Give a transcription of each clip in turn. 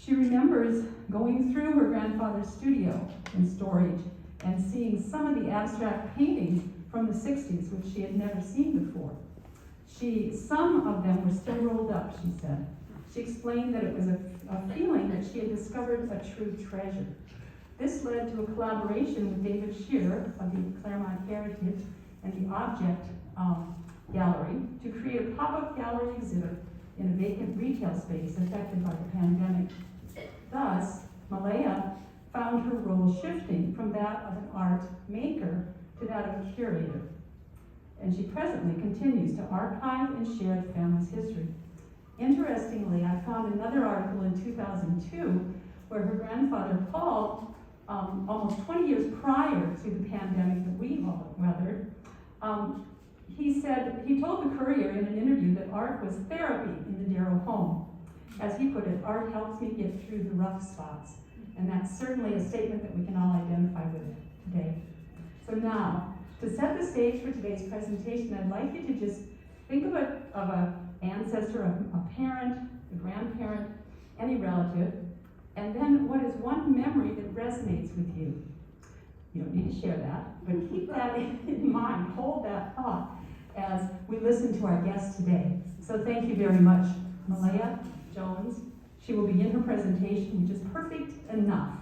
She remembers going through her grandfather's studio in storage and seeing some of the abstract paintings from the 60s, which she had never seen before. Some of them were still rolled up, she said. She explained that it was a feeling that she had discovered a true treasure. This led to a collaboration with David Shearer of the Claremont Heritage and the Object Gallery to create a pop-up gallery exhibit in a vacant retail space affected by the pandemic. Thus, Mahlea found her role shifting from that of an art maker to that of a curator. And she presently continues to archive and share the family's history. Interestingly, I found another article in 2002 where her grandfather, Paul, almost 20 years prior to the pandemic that we all weathered, he told the Courier in an interview that art was therapy in the Darrow home. As he put it, art helps me get through the rough spots. And that's certainly a statement that we can all identify with today. So now, to set the stage for today's presentation, I'd like you to just think of an ancestor, a parent, a grandparent, any relative, and then what is one memory that resonates with you? You don't need to share that, but keep that in mind, hold that thought as we listen to our guest today. So thank you very much, Mahlea Jones. She will begin her presentation, which is perfect enough,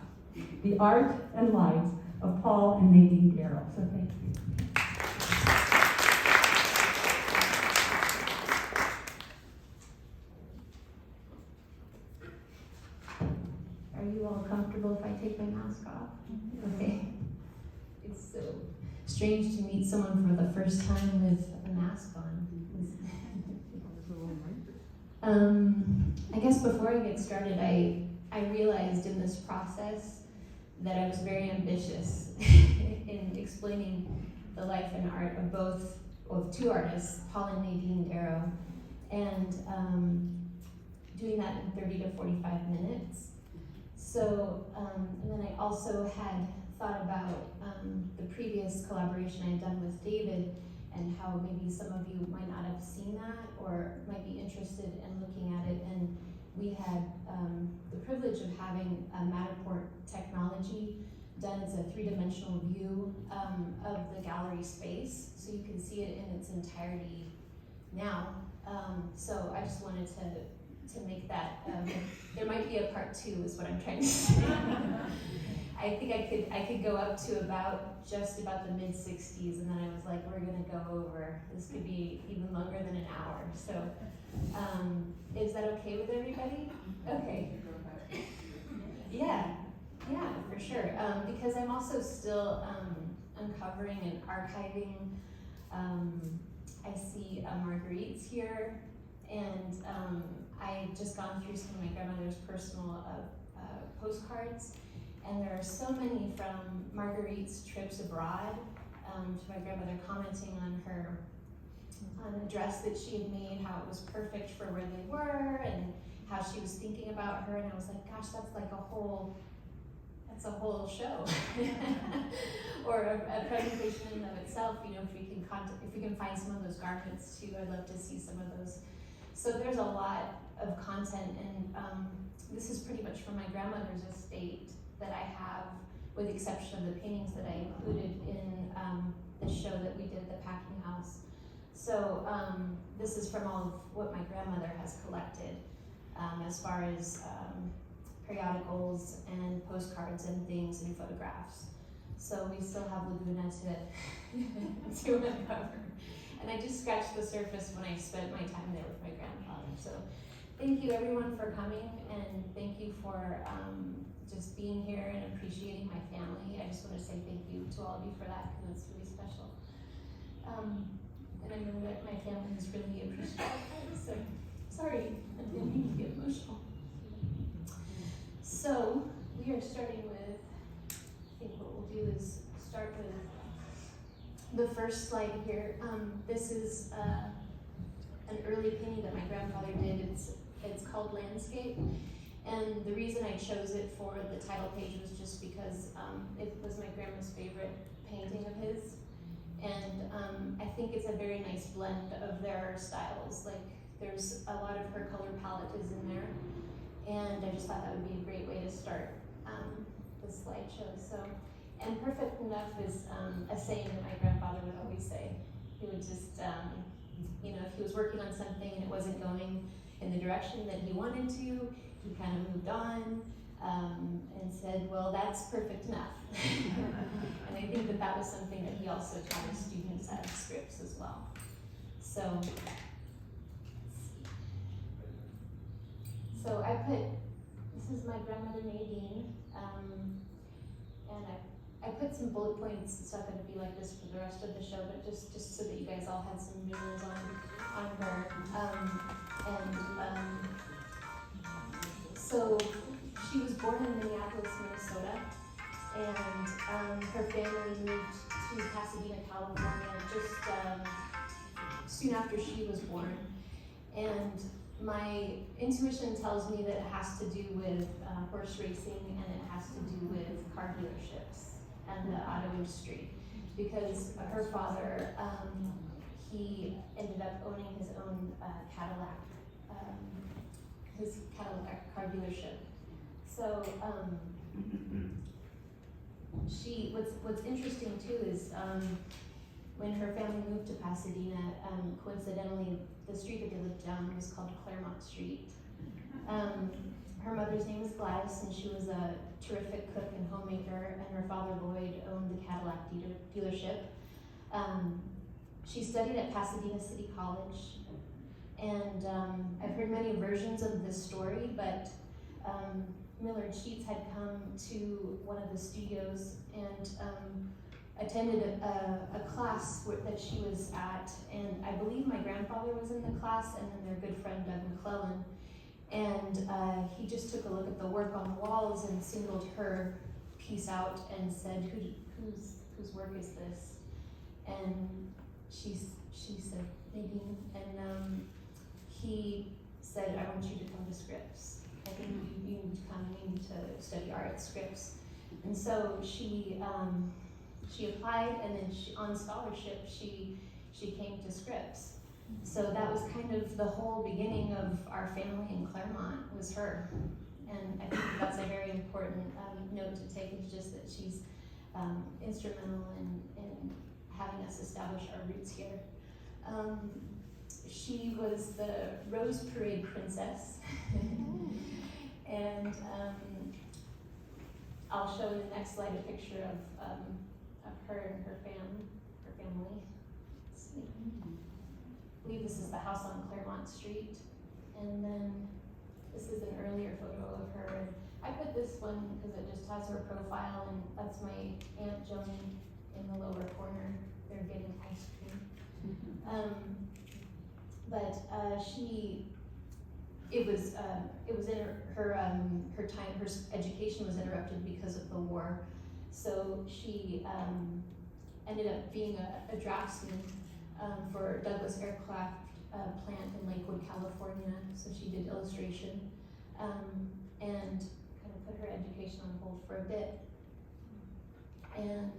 the art and lives of Paul and Nadine Darrow. So thank you. Are you all comfortable if I take my mask off? Okay. It's so strange to meet someone for the first time with a mask on. I guess before I get started, I realized in this process that I was very ambitious in explaining the life and art of two artists, Paul and Nadine Darrow, and doing that in 30 to 45 minutes. So, and then I also had thought about the previous collaboration I had done with David and how maybe some of you might not have seen that or might be interested in looking at it. And we had the privilege of having a Matterport technology done as a three-dimensional view of the gallery space, so you can see it in its entirety now. So I just wanted to make that, there might be a part two is what I'm trying to say. I think I could go up to just about the mid-60s, and then I was like, we're gonna go over, this could be even longer than an hour. So is that okay with everybody? Okay. Yeah, for sure. Because I'm also still uncovering and archiving. I see Marguerite's here, and I just gone through some of my grandmother's personal postcards, and there are so many from Marguerite's trips abroad, to my grandmother commenting on a dress that she had made, how it was perfect for where they were, and how she was thinking about her, and I was like, gosh, that's like a whole show, or a presentation in and of itself. You know, if we can find some of those garments too, I'd love to see some of those. So there's a lot of content, and this is pretty much from my grandmother's estate that I have, with the exception of the paintings that I included in the show that we did at the Packing House. So this is from all of what my grandmother has collected, as far as periodicals and postcards and things and photographs. So we still have Laguna to uncover. And I just scratched the surface when I spent my time there with my grandfather. So thank you everyone for coming, and thank you for just being here and appreciating my family. I just want to say thank you to all of you for that, because it's really special. And I know that my family is really appreciative. So sorry, I didn't mean to get emotional. So we are starting with, I think what we'll do is start with the first slide here. This is an early painting that my grandfather did. It's called Landscape. And the reason I chose it for the title page was just because it was my grandma's favorite painting of his. And I think it's a very nice blend of their styles. Like, there's a lot of her color palette is in there. And I just thought that would be a great way to start the slideshow. So, and perfect enough is a saying that my grandfather would always say. He would just, if he was working on something and it wasn't going in the direction that he wanted to, he kind of moved on and said, well, that's perfect enough. And I think that was something that he also taught his students at Scripps as well. So, So I this is my grandmother Nadine, and I put some bullet points. It's not going to be like this for the rest of the show, but just so that you guys all had some visuals on her. So she was born in Minneapolis, Minnesota, and her family moved to Pasadena, California, just soon after she was born. And my intuition tells me that it has to do with horse racing, and it has to do with car dealerships and the auto industry, because her father, he ended up owning his own Cadillac car dealership. So what's interesting too is when her family moved to Pasadena, coincidentally, the street that they lived down was called Claremont Street. Her mother's name was Gladys, and she was a terrific cook and homemaker, and her father, Lloyd, owned the Cadillac dealership. She studied at Pasadena City College, and I've heard many versions of this story, but Millard Sheets had come to one of the studios and attended a class that she was at, and I believe my grandfather was in the class, and then their good friend Doug McClellan, and he just took a look at the work on the walls and singled her piece out and said, whose work is this? And she said, Nadine, and he said, I want you to come to Scripps. I think you need to come, you need to study art at Scripps. And so she applied, and then on scholarship, she came to Scripps. So that was kind of the whole beginning of our family in Claremont, was her. And I think that's a very important note to take, is just that she's instrumental in having us establish our roots here. She was the Rose Parade princess. And I'll show in the next slide a picture of her and her family. Let's see. I believe this is the house on Claremont Street. And then this is an earlier photo of her. And I put this one because it just has her profile, and that's my Aunt Joni in the lower corner. They're getting ice cream. It was in her time, her education was interrupted because of the war. So she ended up being a draftsman for Douglas Aircraft plant in Lakewood, California. So she did illustration and kind of put her education on hold for a bit. And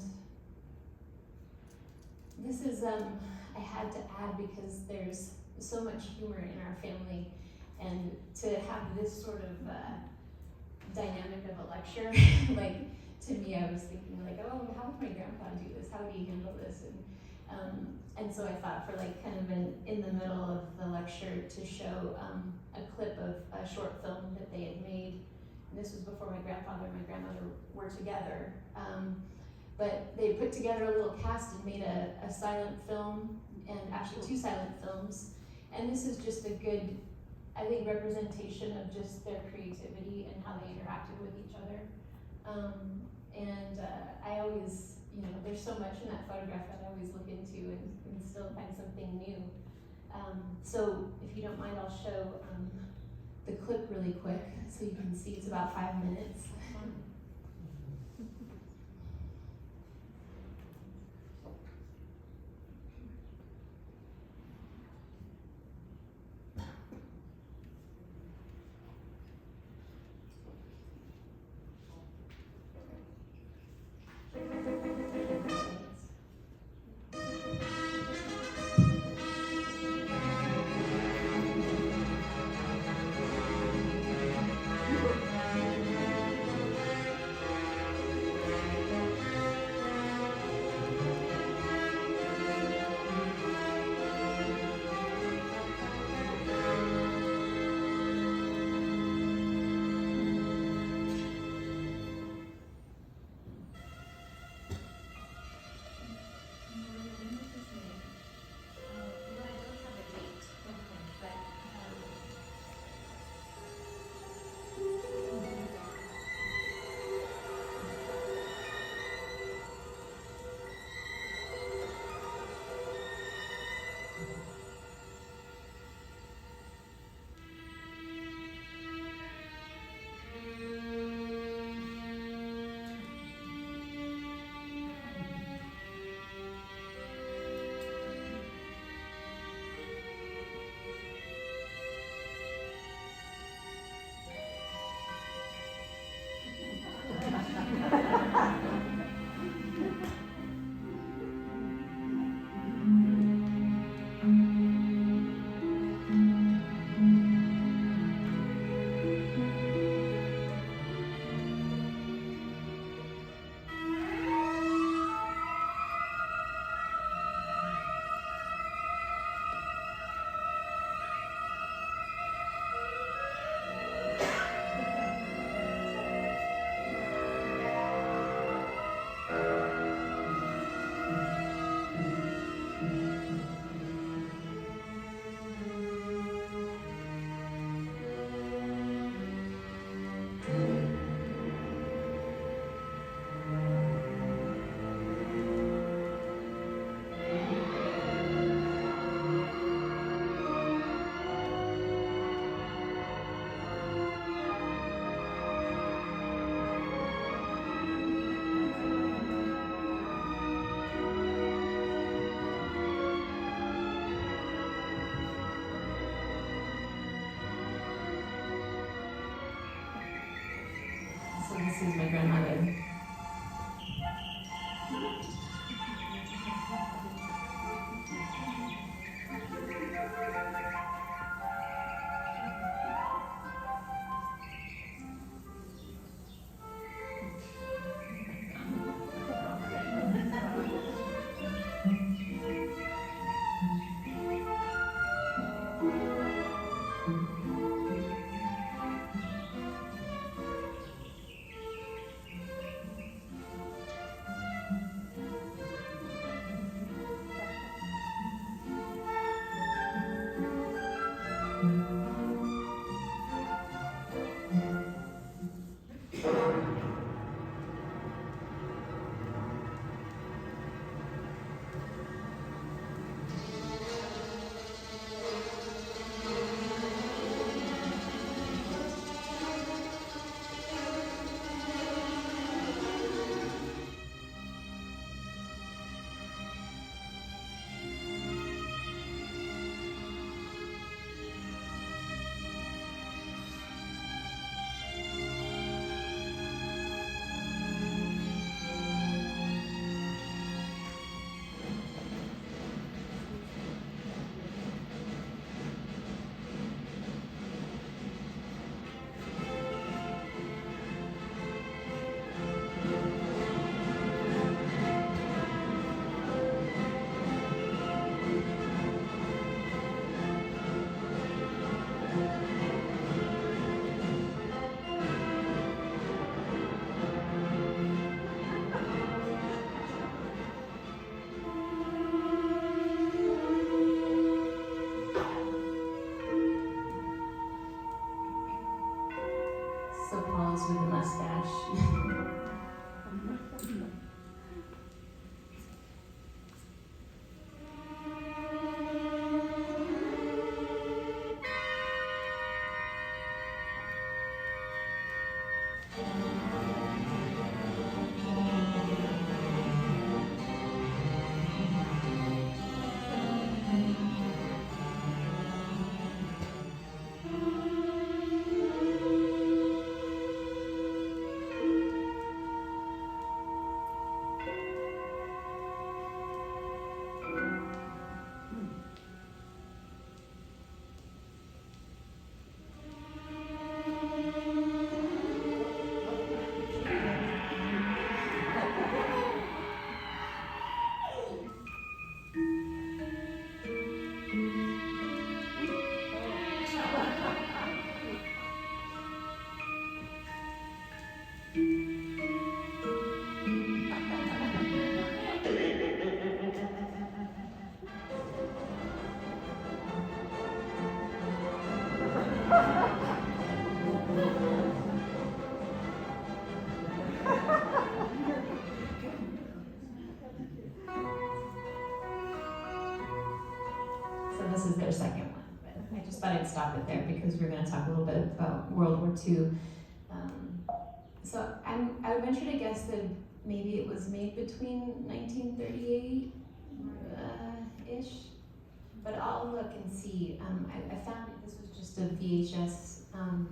this is, I had to add because there's so much humor in our family, and to have this sort of dynamic of a lecture, like, to me, I was thinking like, oh, how would my grandpa do this? How would he handle this? And so I thought for like kind of in the middle of the lecture to show a clip of a short film that they had made. And this was before my grandfather and my grandmother were together. But they put together a little cast and made a silent film, and actually 2 silent films. And this is just a good, I think, representation of just their creativity and how they interacted with each other. I always, there's so much in that photograph that I always look into and still find something new. So if you don't mind, I'll show the clip really quick so you can see. It's about 5 minutes. So this is my grandmother. So Paul's with a mustache. So this is their second one, but I just thought I'd stop it there because we're going to talk a little bit about World War II. So I would venture to guess that maybe it was made between 1938 ish, but I'll look and see. I found this was just a VHS, and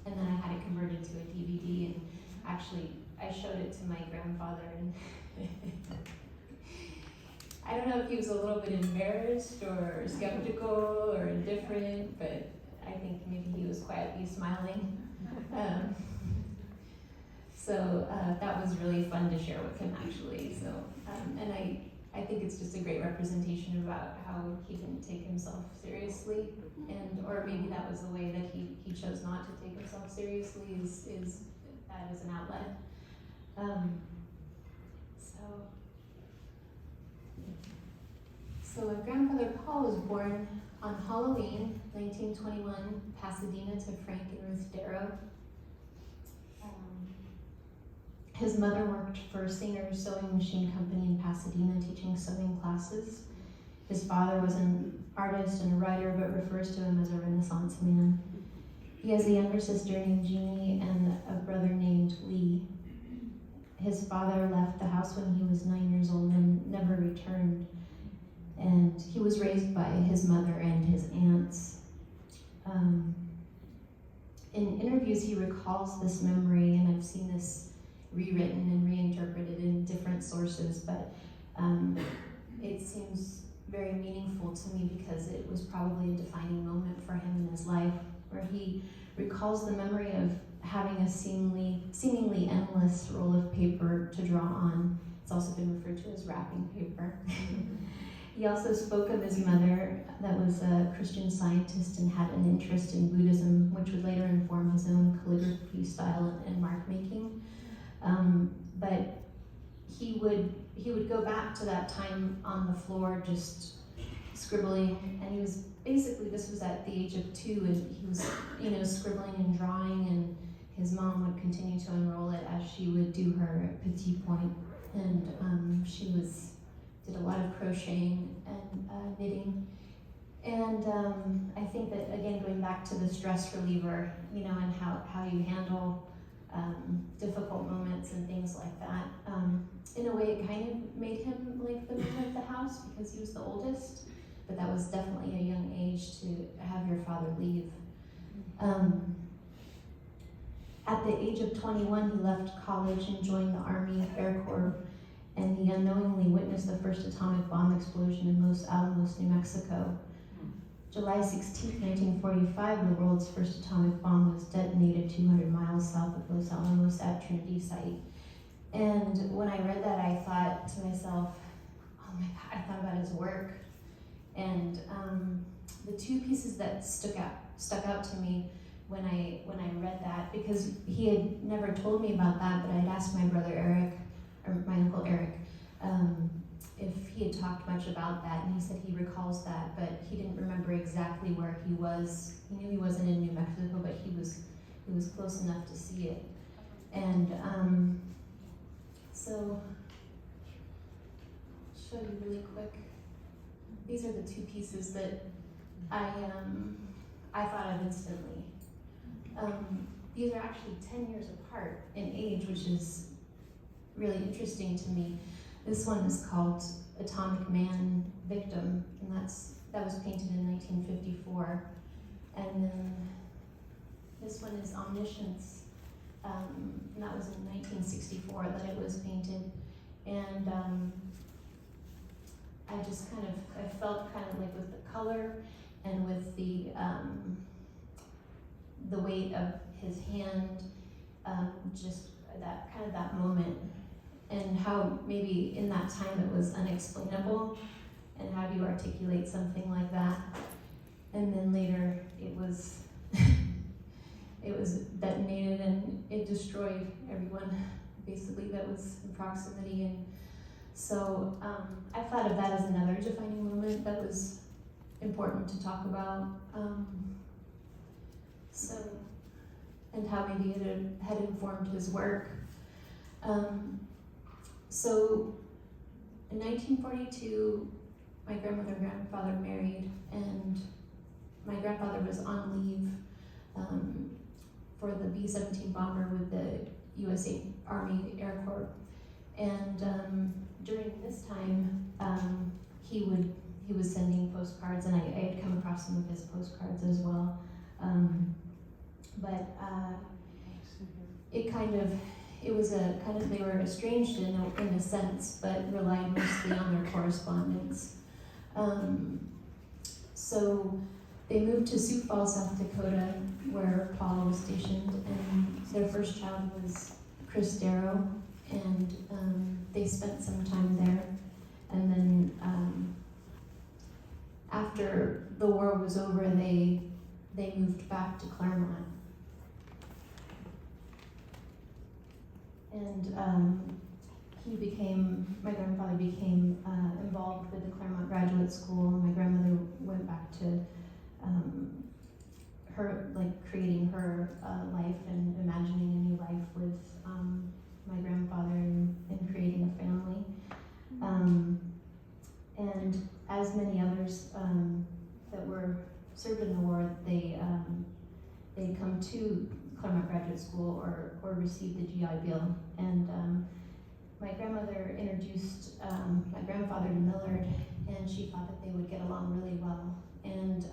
then I had it converted to a DVD, and actually I showed it to my grandfather, and I don't know if he was a little bit embarrassed or skeptical or indifferent, but I think maybe he was quietly smiling. So that was really fun to share with him, actually. So, and I think it's just a great representation about how he didn't take himself seriously, and or maybe that was the way that he chose not to take himself seriously, is that as an outlet. So my grandfather Paul was born on Halloween, 1921, Pasadena, to Frank and Ruth Darrow. His mother worked for a Singer's sewing machine company in Pasadena, teaching sewing classes. His father was an artist and a writer, but refers to him as a Renaissance man. He has a younger sister named Jeannie and a brother named Lee. His father left the house when he was 9 years old and never returned. And he was raised by his mother and his aunts. in interviews he recalls this memory, and I've seen this rewritten and reinterpreted in different sources, but it seems very meaningful to me because it was probably a defining moment for him in his life, where he recalls the memory of having a seemingly endless roll of paper to draw on. It's also been referred to as wrapping paper. He also spoke of his mother, that was a Christian scientist and had an interest in Buddhism, which would later inform his own calligraphy style and mark making. But he would go back to that time on the floor just scribbling, and he was basically, this was at the age of 2, and he was, scribbling and drawing, and his mom would continue to unroll it as she would do her petit point, and she did a lot of crocheting and knitting. And I think that, again, going back to the stress reliever, and how you handle difficult moments and things like that. In a way, it kind of made him like the man of the house because he was the oldest, but that was definitely a young age to have your father leave. At the age of 21, he left college and joined the Army Air Corps, and he unknowingly witnessed the first atomic bomb explosion in Los Alamos, New Mexico. July 16, 1945, the world's first atomic bomb was detonated 200 miles south of Los Alamos at Trinity Site. And when I read that, I thought to myself, oh my God, I thought about his work. And the two pieces that stuck out to me when I read that, because he had never told me about that, but I had asked my brother Eric, or my uncle Eric, if he had talked much about that, and he said he recalls that, but he didn't remember exactly where he was. He knew he wasn't in New Mexico, but he was close enough to see it. And so, show you really quick. These are the two pieces that I thought of instantly. These are actually 10 years apart in age, which is really interesting to me. This one is called Atomic Man Victim, and that was painted in 1954. And then this one is Omniscience, and that was in 1964 that it was painted. And I felt kind of like with the color and with the weight of his hand, just that moment. And how maybe in that time it was unexplainable, and how do you articulate something like that? And then later it was detonated and it destroyed everyone basically that was in proximity. And so I thought of that as another defining moment that was important to talk about. And how maybe it had informed his work. So in 1942, my grandmother and grandfather married, and my grandfather was on leave for the B-17 bomber with the U.S. Army Air Corps. And during this time, he was sending postcards, and I had come across some of his postcards as well. They were estranged in a sense, but relied mostly on their correspondence. So they moved to Sioux Falls, South Dakota, where Paul was stationed, and their first child was Chris Darrow, and they spent some time there. And then after the war was over, they moved back to Claremont. And my grandfather became involved with the Claremont Graduate School. My grandmother went back to creating her life and imagining a new life with my grandfather and creating a family. And as many others that were served in the war, they come to Claremont Graduate School or received the GI Bill. And my grandmother introduced my grandfather to Millard, and she thought that they would get along really well. And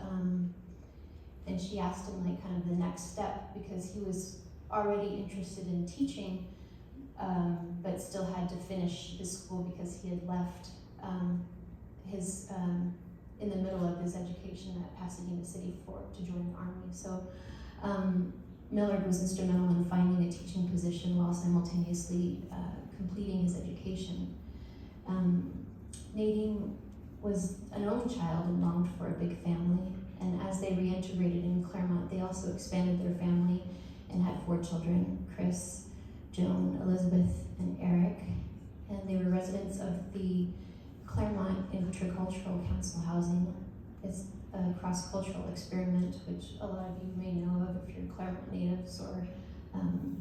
and she asked him like kind of the next step, because he was already interested in teaching, but still had to finish his school because he had left his in the middle of his education at Pasadena City to join the Army. So Millard was instrumental in finding a teaching position while simultaneously completing his education. Nadine was an only child and longed for a big family, and as they reintegrated in Claremont, they also expanded their family and had 4 children: Chris, Joan, Elizabeth, and Eric. And they were residents of the Claremont Intercultural Council housing. It's a cross-cultural experiment, which a lot of you may know of if you're Claremont natives or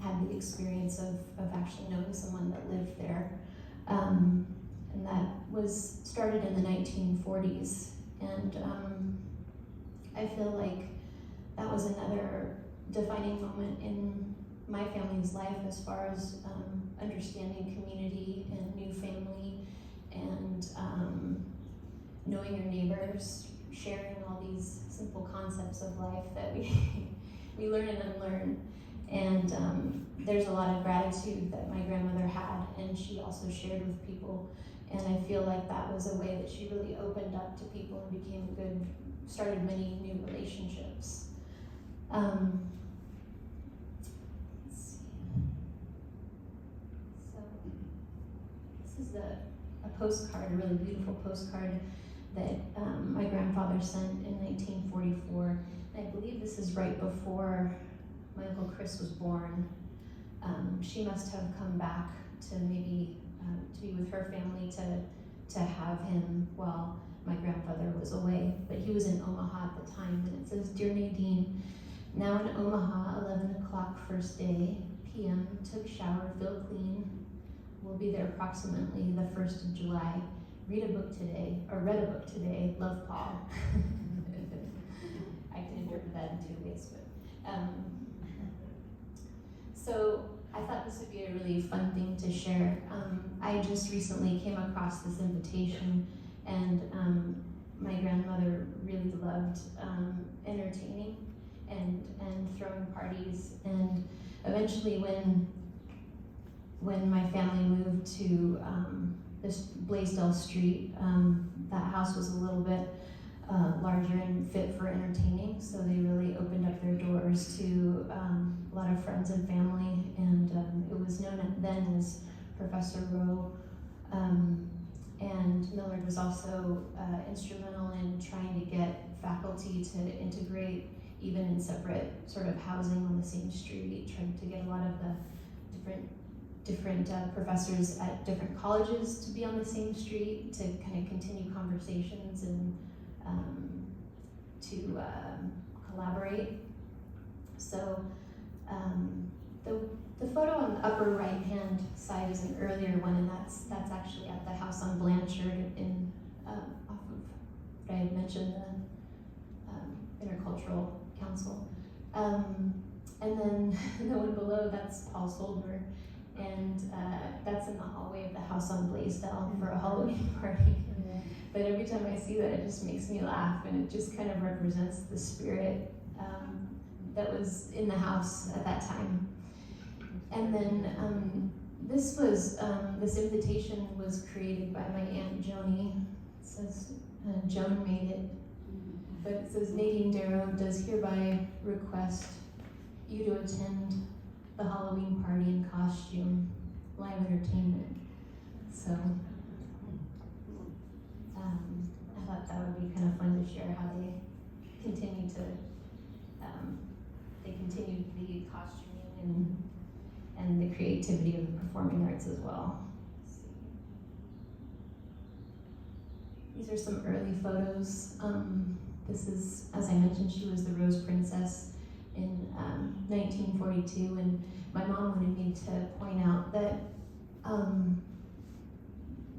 had the experience of actually knowing someone that lived there. And that was started in the 1940s. And I feel like that was another defining moment in my family's life as far as understanding community and new family and knowing your neighbors, sharing all these simple concepts of life that we learn and unlearn. And there's a lot of gratitude that my grandmother had, and she also shared with people. And I feel like that was a way that she really opened up to people and started many new relationships. Let's see. So this is a postcard, a really beautiful postcard that my grandfather sent in 1944. And I believe this is right before my Uncle Chris was born. She must have come back to maybe to be with her family to have him while my grandfather was away. But he was in Omaha at the time, and it says, "Dear Nadine, now in Omaha, 11 o'clock first day, p.m., took shower, feel clean. We'll be there approximately the 1st of July. Read a book today, love, Paul." I can interpret that in 2 ways, but so I thought this would be a really fun thing to share. I just recently came across this invitation, and my grandmother really loved entertaining and throwing parties. And eventually, when my family moved to this Blaisdell Street, that house was a little bit larger and fit for entertaining, so they really opened up their doors to a lot of friends and family, and it was known then as Professor Rowe. And Millard was also instrumental in trying to get faculty to integrate even in separate sort of housing on the same street, trying to get a lot of the different professors at different colleges to be on the same street to kind of continue conversations and to collaborate. So the photo on the upper right hand side is an earlier one, and that's actually at the house on Blanchard in off of what I had mentioned, the Intercultural Council. And then the one below, that's Paul Soldner, and that's in the hallway of the house on Blaisdell for a Halloween party. But every time I see that, it just makes me laugh, and it just kind of represents the spirit that was in the house at that time. And then this invitation was created by my Aunt Joni. It says, Joan made it, but it says, "Nadine Darrow does hereby request you to attend the Halloween party in costume, live entertainment." So I thought that would be kind of fun to share how they continue the costuming and the creativity of the performing arts as well. Let's see. These are some early photos. This is, as I mentioned, she was the Rose Princess in 1942, and my mom wanted me to point out that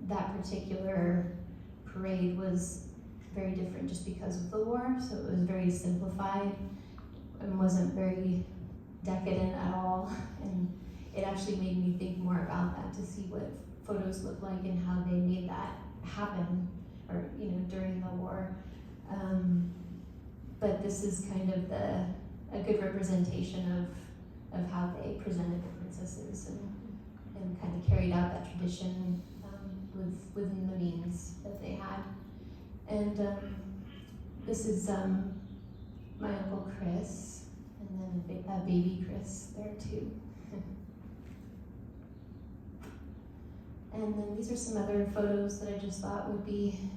that particular parade was very different just because of the war, so it was very simplified and wasn't very decadent at all, and it actually made me think more about that, to see what photos look like and how they made that happen, or during the war. but this is kind of a good representation of how they presented the princesses and kind of carried out that tradition within the means that they had. And this is my Uncle Chris, and then a baby Chris there too. And then these are some other photos that I just thought would be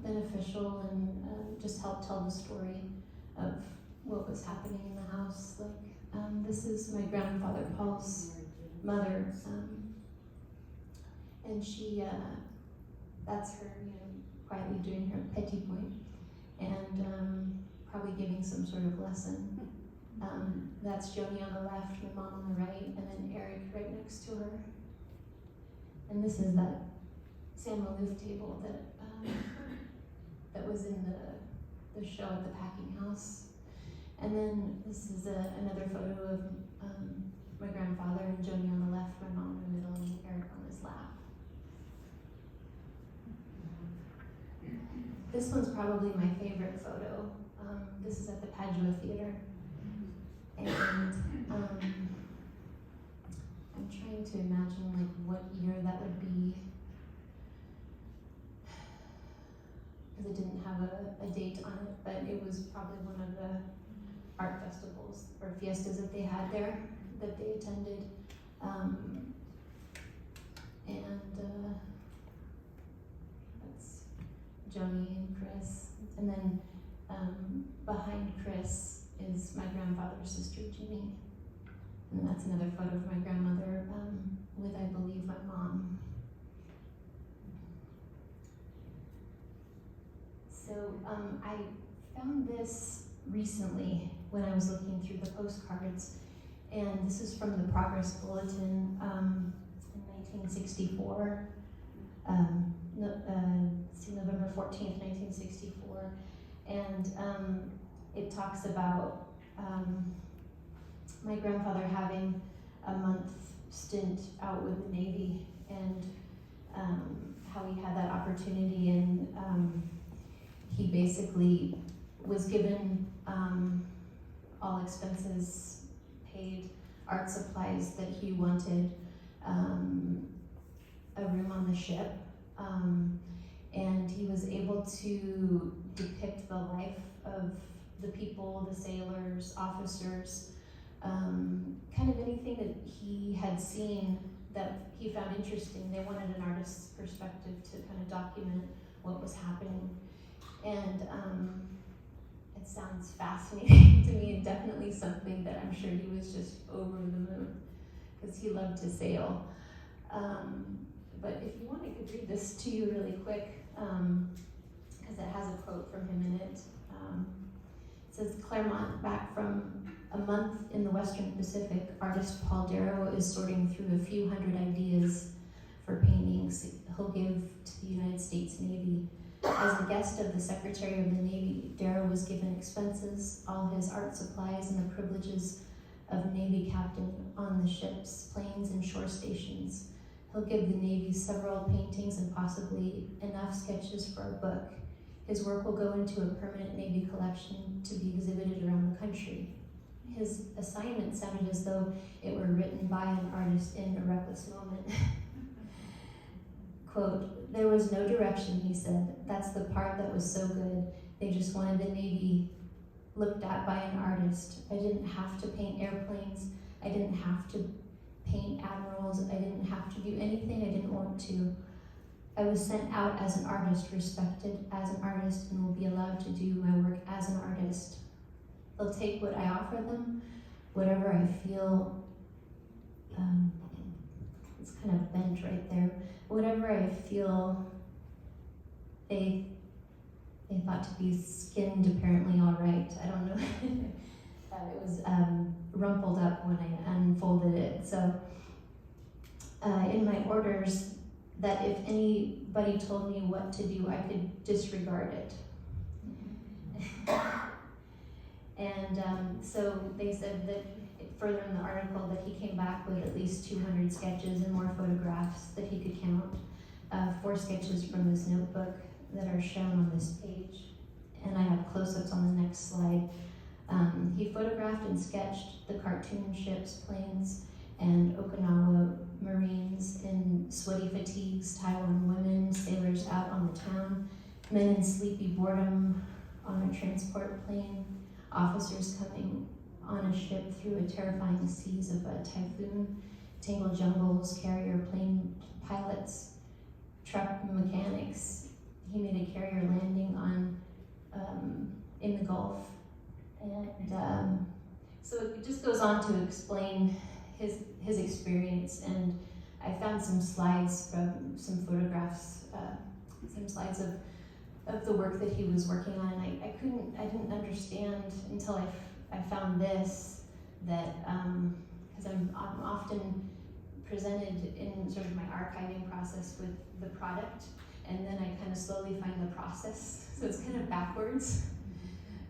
beneficial and just help tell the story of what was happening in the house. Like this is my grandfather Paul's mother, and she that's her, quietly doing her petit point and probably giving some sort of lesson. That's Joni on the left, my mom on the right, and then Eric right next to her. And this is that San Maloof table that was in the show at the packing house. And then this is another photo of my grandfather and Joni on the left, my mom in the middle, and Eric on his lap. This one's probably my favorite photo. This is at the Padua Theater. And I'm trying to imagine like what year that would be, because it didn't have a date on it, but it was probably one of the art festivals or fiestas that they had there, that they attended. That's Joni and Chris. And then behind Chris is my grandfather's sister, Jeannie. And that's another photo of my grandmother with, I believe, my mom. So I found this recently when I was looking through the postcards, and this is from the Progress Bulletin in 1964, November 14th, 1964, and it talks about my grandfather having a month stint out with the Navy, and how he had that opportunity, and he basically was given all expenses paid, art supplies that he wanted, a room on the ship, and he was able to depict the life of the people, the sailors, officers, kind of anything that he had seen that he found interesting. They wanted an artist's perspective to kind of document what was happening. And it sounds fascinating to me, and definitely something that I'm sure he was just over the moon, because he loved to sail. But if you want, I could read this to you really quick, because it has a quote from him in it. It says, "Claremont, back from a month in the Western Pacific, artist Paul Darrow is sorting through a few hundred ideas for paintings he'll give to the United States Navy. As a guest of the Secretary of the Navy, Darrow was given expenses, all his art supplies, and the privileges of Navy captain on the ships, planes, and shore stations. He'll give the Navy several paintings and possibly enough sketches for a book. His work will go into a permanent Navy collection to be exhibited around the country." His assignment sounded as though it were written by an artist in a reckless moment. Quote, "There was no direction," he said. "That's the part that was so good. They just wanted the Navy looked at by an artist. I didn't have to paint airplanes. I didn't have to paint admirals. I didn't have to do anything I didn't want to. I was sent out as an artist, respected as an artist, and will be allowed to do my work as an artist. They'll take what I offer them, whatever I feel," it's kind of bent right there, "whatever I feel they thought to be skinned apparently all right." I don't know. It was rumpled up when I unfolded it. So in my orders, that if anybody told me what to do, I could disregard it. And so they said that further in the article that he came back with at least 200 sketches and more photographs that he could count. 4 sketches from his notebook that are shown on this page. and I have close-ups on the next slide. He photographed and sketched the cartoon ships, planes, and Okinawa Marines in sweaty fatigues, Taiwan women, sailors out on the town, men in sleepy boredom on a transport plane, officers coming on a ship through a terrifying seas of a typhoon, tangled jungles, carrier plane pilots, truck mechanics. He made a carrier landing on in the Gulf, and so it just goes on to explain his experience. And I found some slides from some photographs, some slides of the work that he was working on. And I didn't understand until I found this, that because I'm often presented in sort of my archiving process with the product, and then I kind of slowly find the process, so it's kind of backwards.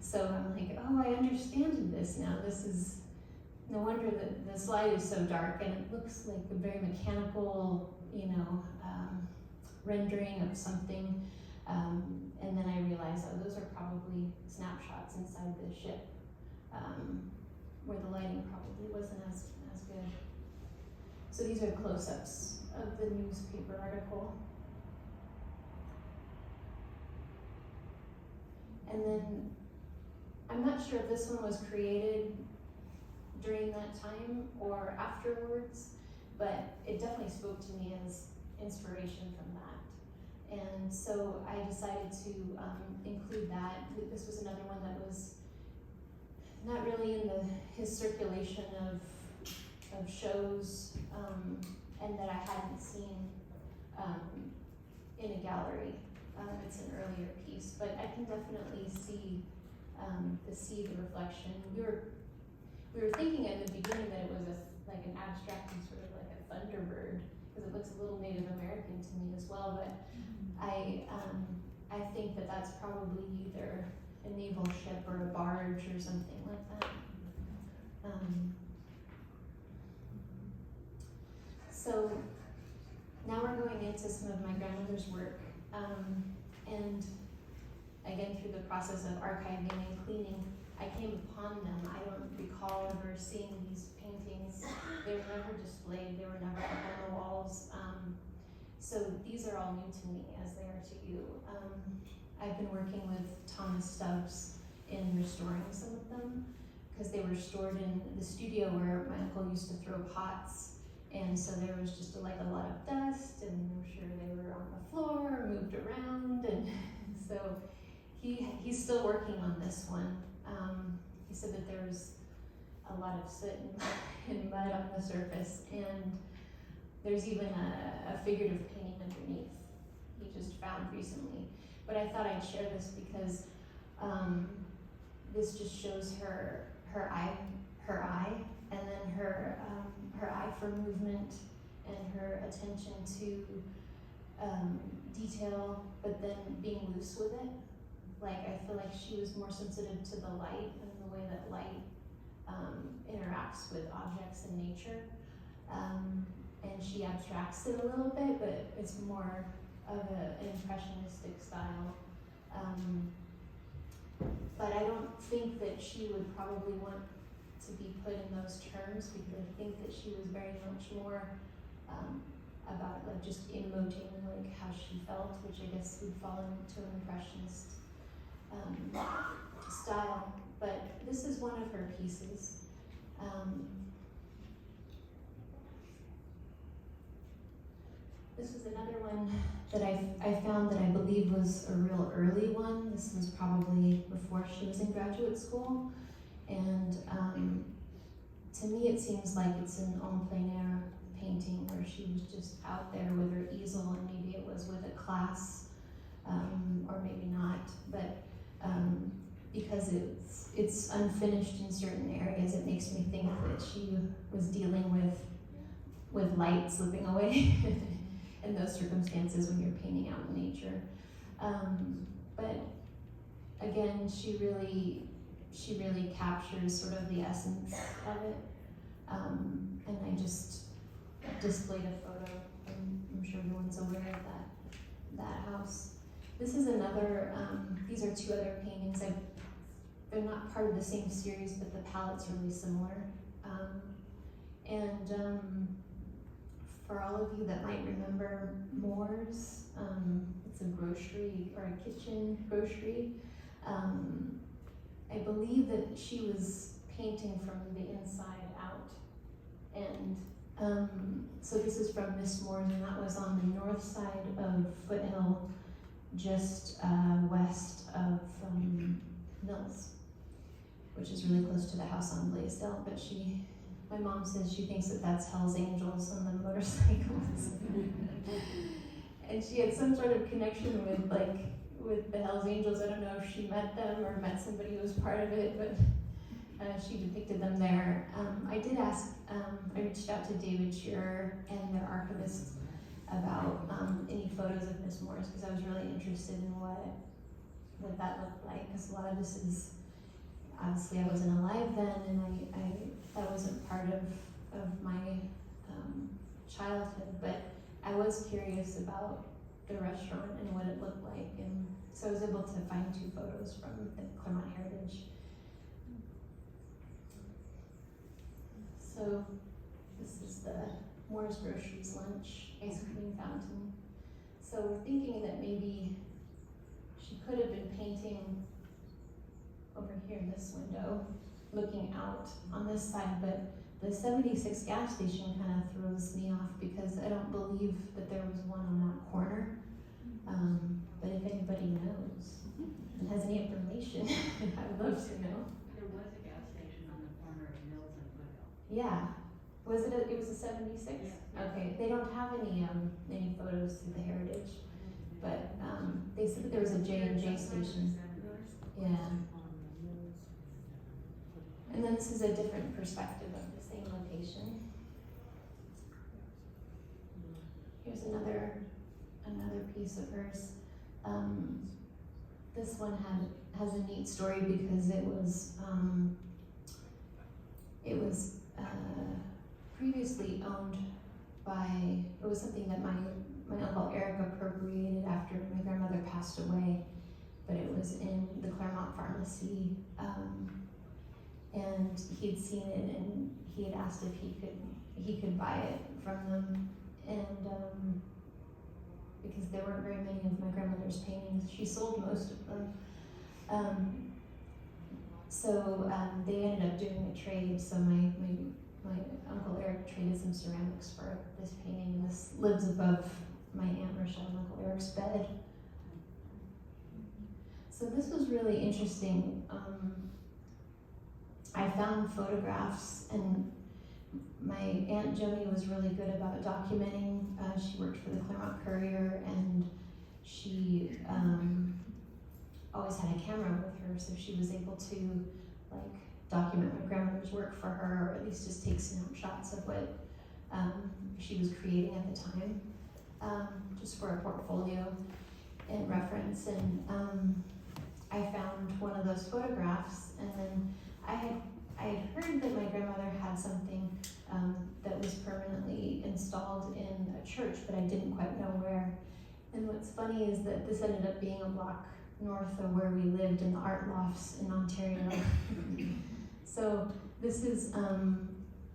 So I'm like, oh, I understand this now. This is, no wonder that the slide is so dark, and it looks like a very mechanical, rendering of something. And then I realized, oh, those are probably snapshots inside the ship, where the lighting probably wasn't as good. So these are close-ups of the newspaper article. And then, I'm not sure if this one was created during that time or afterwards, but it definitely spoke to me as inspiration from that. And so I decided to include that. This was another one that was not really in his circulation of shows, and that I hadn't seen in a gallery. It's an earlier piece, but I can definitely see the reflection. We were thinking at the beginning that it was like an abstracted sort of like a thunderbird, because it looks a little Native American to me as well. But I think that that's probably either a naval ship or a barge or something like that. So now we're going into some of my grandmother's work, and again, through the process of archiving and cleaning, I came upon them. I don't recall ever seeing these paintings. They were never displayed, they were never up on the walls. So these are all new to me, as they are to you. I've been working with Thomas Stubbs in restoring some of them, because they were stored in the studio where my uncle used to throw pots. And so there was just like a lot of dust, and I'm sure they were on the floor, moved around, and so he's still working on this one. He said that there was a lot of soot and mud on the surface, and there's even a figurative painting underneath he just found recently. But I thought I'd share this because this just shows her eye, and then her eye for movement and her attention to detail, but then being loose with it. Like, I feel like she was more sensitive to the light and the way that light interacts with objects in nature. And she abstracts it a little bit, but it's more of an impressionistic style. But I don't think that she would probably want to be put in those terms, because I think that she was very much more about like just emoting like how she felt, which I guess would fall into an impressionist style. But this is one of her pieces. This was another one that I found that I believe was a real early one. This was probably before she was in graduate school. And to me it seems like it's an en plein air painting where she was just out there with her easel, and maybe it was with a class, or maybe not. But because it's unfinished in certain areas, it makes me think that she was dealing with light slipping away in those circumstances when you're painting out in nature. But again, she really captures sort of the essence of it. And I just displayed a photo, and I'm sure everyone's aware of that house. This is another these are two other paintings. They're not part of the same series, but the palette's really similar. For all of you that might remember Moore's, it's a grocery or a kitchen grocery. I believe that she was painting from the inside out. And so this is from Miss Moore's, and that was on the north side of Foothill, just west of Mills, which is really close to the house on Blaisdell. But my mom says she thinks that that's Hell's Angels on the motorcycles. And she had some sort of connection with the Hell's Angels. I don't know if she met them or met somebody who was part of it, but she depicted them there. I did ask, I reached out to David Shearer and their archivist about any photos of Miss Moore's, because I was really interested in what that looked like, because a lot of this is, obviously I wasn't alive then, and that wasn't part of my childhood, but I was curious about the restaurant and what it looked like, and so I was able to find 2 photos from the Claremont Heritage. So this is the Moore's Groceries lunch ice cream fountain. So we're thinking that maybe she could have been painting over here in this window, looking out on this side, but the 76 gas station kind of throws me off because I don't believe that there was one on that corner. But if anybody knows and has any information, I would love to know. There was a gas station on the corner of Mills and Foothill. Yeah. Was it? It was a 76. Yeah. Okay. They don't have any photos through the heritage, but they said that there was a J&J station. Yeah. And then this is a different perspective of the same location. Here's another piece of hers. This one has a neat story because it was previously owned by, it was something that my Uncle Eric appropriated after my grandmother passed away, but it was in the Claremont pharmacy, and he'd seen it and he had asked if he could buy it from them, and because there weren't very many of my grandmother's paintings, she sold most of them. So they ended up doing a trade. So my Uncle Eric traded some ceramics for this painting. This lives above my Aunt Rochelle and Uncle Eric's bed. So this was really interesting. I found photographs, and my Aunt Joni was really good about documenting. She worked for the Claremont Courier, and she always had a camera with her, so she was able to document my grandmother's work for her, or at least just take snapshots of what she was creating at the time, just for a portfolio and reference. And I found one of those photographs, and then I had heard that my grandmother had something that was permanently installed in a church, but I didn't quite know where. And what's funny is that this ended up being a block north of where we lived in the art lofts in Ontario. So this is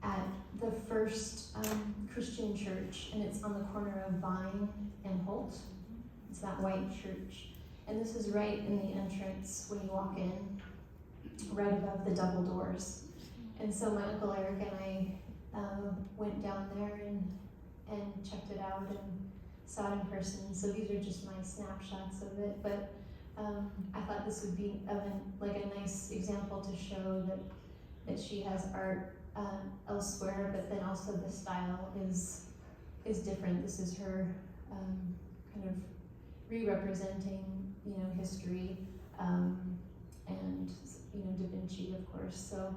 at the first Christian church, and it's on the corner of Vine and Holt. It's that white church. And this is right in the entrance when you walk in, right above the double doors. And so my Uncle Eric and I went down there and checked it out and saw it in person. So these are just my snapshots of it, but I thought this would be a nice example to show that she has art elsewhere, but then also the style is different. This is her kind of re-representing, history, and Da Vinci, of course. So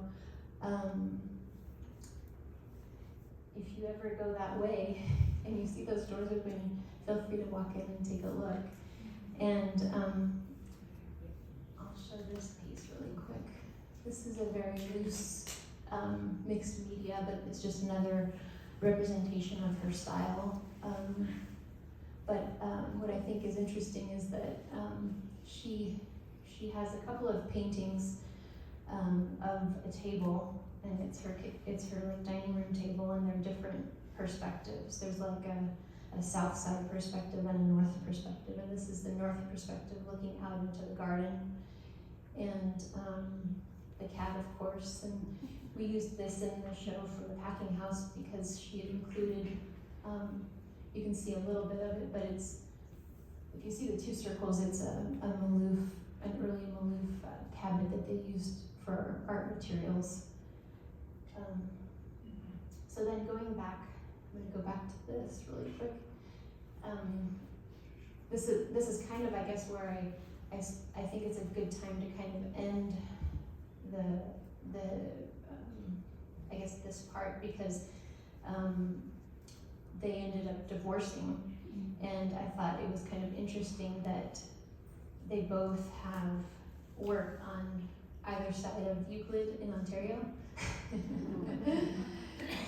if you ever go that way and you see those doors open, feel free to walk in and take a look. And I'll show this piece really quick. This is a very loose mixed media, but it's just another representation of her style. But what I think is interesting is that she she has a couple of paintings of a table, and it's her like dining room table, and they're different perspectives. There's like a south side perspective and a north perspective, and this is the north perspective looking out into the garden, and the cat, of course. And we used this in the show from the packing house because she had included, you can see a little bit of it, but it's, if you see the two circles, it's an early Maloof cabinet that they used for art materials. So then going back, I'm going to go back to this really quick. This is kind of, I guess, where I think it's a good time to kind of end the I guess this part, because they ended up divorcing, and I thought it was kind of interesting that they both have work on either side of Euclid in Ontario.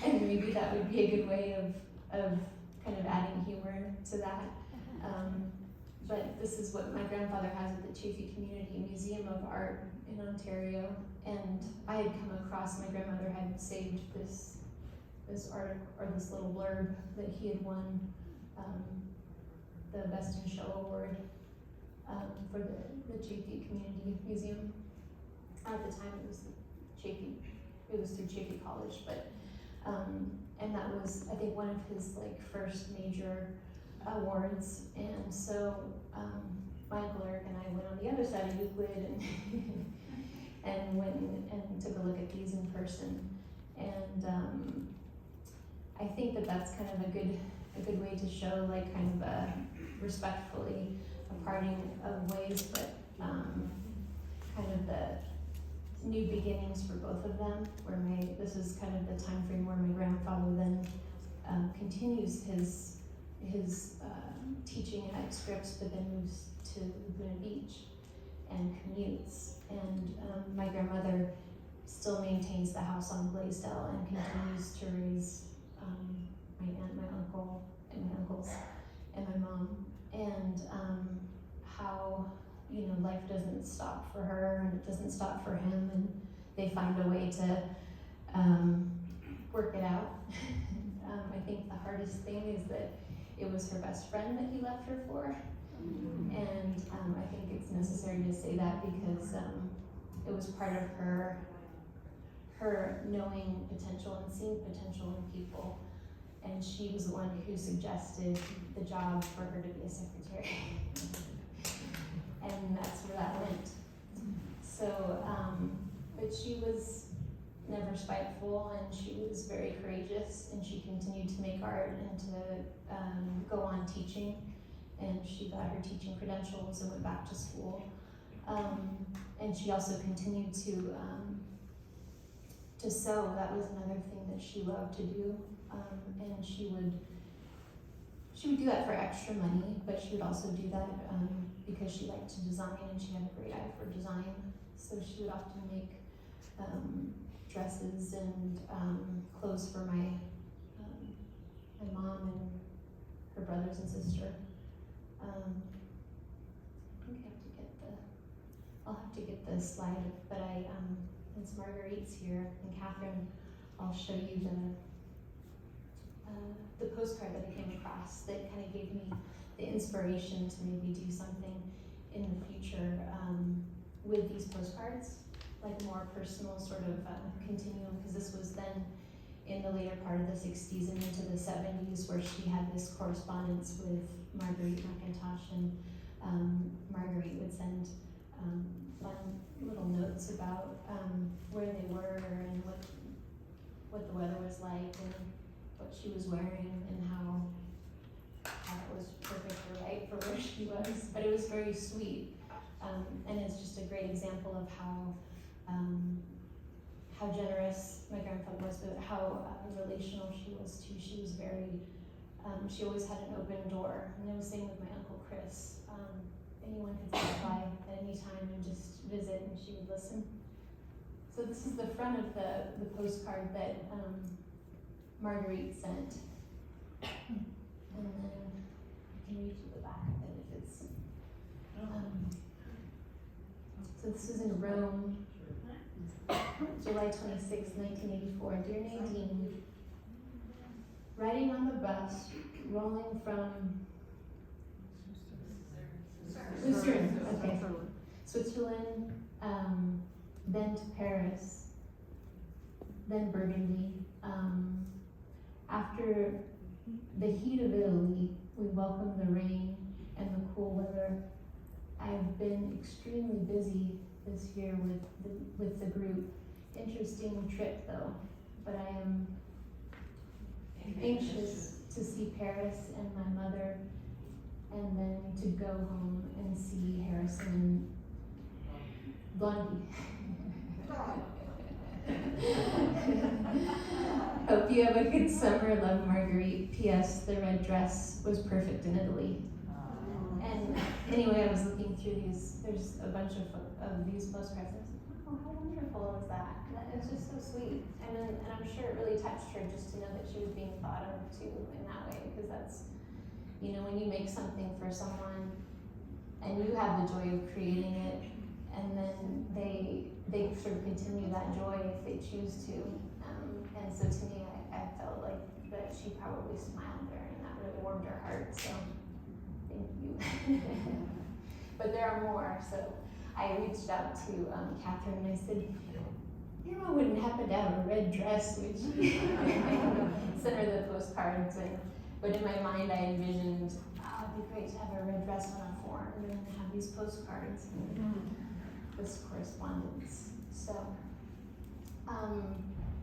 And maybe that would be a good way of kind of adding humor to that. But this is what my grandfather has at the Chaffee Community Museum of Art in Ontario. And I had come across, my grandmother had saved this article, or this little blurb that he had won the Best in Show Award for the Chaffee Community Museum. At the time it was Chaffee, it was through Chaffee College, but and that was, I think, one of his like first major awards. And so my Uncle Eric and I went on the other side of Euclid and went and took a look at these in person. And I think that that's kind of a good way to show like kind of respectfully a parting of ways, but kind of the new beginnings for both of them, where this is kind of the time frame where my grandfather then continues his teaching at Scripps, but then moves to Laguna Beach and commutes. And my grandmother still maintains the house on Blaisdell and continues to raise my aunt, my uncle, and my uncles, and my mom. And how, you know, life doesn't stop for her, and it doesn't stop for him, and they find a way to work it out. I think the hardest thing is that it was her best friend that he left her for. And I think it's necessary to say that because it was part of her knowing potential and seeing potential in people. And she was the one who suggested the job for her to be a secretary. And that's where that went. So, but she was never spiteful, and she was very courageous, and she continued to make art and to go on teaching. And she got her teaching credentials and went back to school. And she also continued to sew. That was another thing that she loved to do. And she would do that for extra money, but she would also do that because she liked to design, and she had a great eye for design. So she would often make dresses and clothes for my mom and her brothers and sister. I think I'll have to get the slide, but since Marguerite's here and Catherine, I'll show you the postcard that I came across that kind of gave me the inspiration to maybe do something in the future with these postcards, like more personal sort of continuum, because this was then in the later part of the 60s and into the 70s, where she had this correspondence with Marguerite McIntosh, and Marguerite would send fun little notes about where they were and what the weather was like and what she was wearing and how it was perfect or right for where she was. But it was very sweet, and it's just a great example of how generous my grandfather was, but how relational she was too. She was very, she always had an open door, and it was the same with my Uncle Chris. Anyone could stop by at any time and just visit, and she would listen. So this is the front of the postcard that Marguerite sent. And then I can read you the back of it if it's. So this is in Rome, July 26, 1984. Dear Nadine, riding on the bus, rolling from Lucerne, okay, Switzerland, then to Paris, then Burgundy. After the heat of Italy, we welcome the rain and the cool weather. I've been extremely busy this year with the group. Interesting trip though, but I am anxious to see Paris and my mother, and then to go home and see Harrison and Blondie. Hope you have a good summer. Love, Marguerite. P.S. The red dress was perfect in Italy. And anyway, I was looking through these. There's a bunch of these postcards. I was like, oh, how wonderful is that? And it's just so sweet. And I'm sure it really touched her just to know that she was being thought of too in that way, because that's, you know, when you make something for someone and you have the joy of creating it, and then they sort of continue that joy if they choose to. And so to me, I felt like that she probably smiled there, and that really warmed her heart. So thank you. But there are more. So I reached out to Catherine and I said, Irma wouldn't happen to have a red dress, which sent her the postcards. But in my mind, I envisioned, oh, it'd be great to have a red dress on a form and then have these postcards and this correspondence. So